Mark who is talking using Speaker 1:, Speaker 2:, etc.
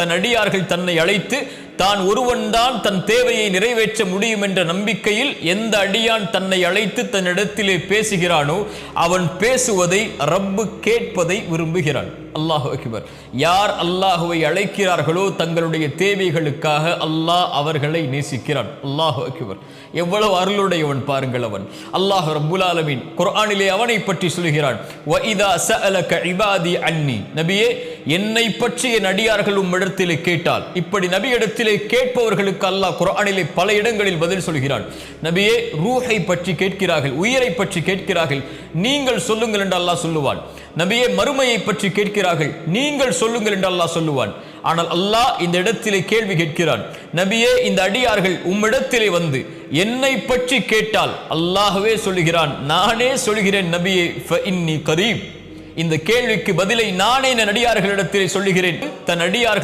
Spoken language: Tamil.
Speaker 1: தன் அடியார்கள் தன்னை அழைத்து தான் ஒருவன்தான் தன் தேவையை நிறைவேற்ற முடியும் என்ற நம்பிக்கையில் எந்த அடியான் தன்னை அழைத்து தன்னிடத்திலே பேசுகிறானோ அவன் பேசுவதை ரப்பு கேட்பதை விரும்புகிறான். அல்லாஹு அக்பர். யார் அல்லாஹுவை அழைக்கிறார்களோ தங்களுடைய தேவைகளுக்காக அல்லாஹ் அவர்களை நேசிக்கிறான். அல்லாஹு அக்பர். எவ்வளவு அருளுடையவன் பாருங்கள் அவன். அல்லாஹ் ரப்புல் ஆலமீன் குர்ஆனிலே அவனை பற்றி சொல்கிறான், வஇதா சஅலக இபாதி அன்னி. நபியே, என்னை பற்றி என் அடியார்கள் உம்மிடத்திலே கேட்டால், இப்படி நபியிடத்திலே கேட்பவர்களுக்கு அல்லாஹ் குர்ஆனிலே பல இடங்களில் பதில் சொல்கிறான். நபியே, ரூஹை பற்றி கேட்கிறார்கள், உயிரை பற்றி கேட்கிறார்கள், நீங்கள் சொல்லுங்கள் என்று அல்லாஹ் சொல்லுவான். நபியே, மறுமையை பற்றி கேட்கிறார்கள், நீங்கள் சொல்லுங்கள் என்று அல்லாஹ் சொல்லுவான். ஆனால் அல்லாஹ் இந்த இடத்திலே கேள்வி கேட்கிறான், நபியே, இந்த அடியார்கள் உம்மிடத்திலே வந்து என்னை பற்றி கேட்டால் அல்லாஹ்வே சொல்லுகிறான், நானே சொல்கிறேன் நபியே, ஃபஇன்னி கரீப். இந்த கேள்விக்கு பதிலை நானே என் அடியார்களிடத்திலே சொல்லுகிறேன். தன் அடியார்கள்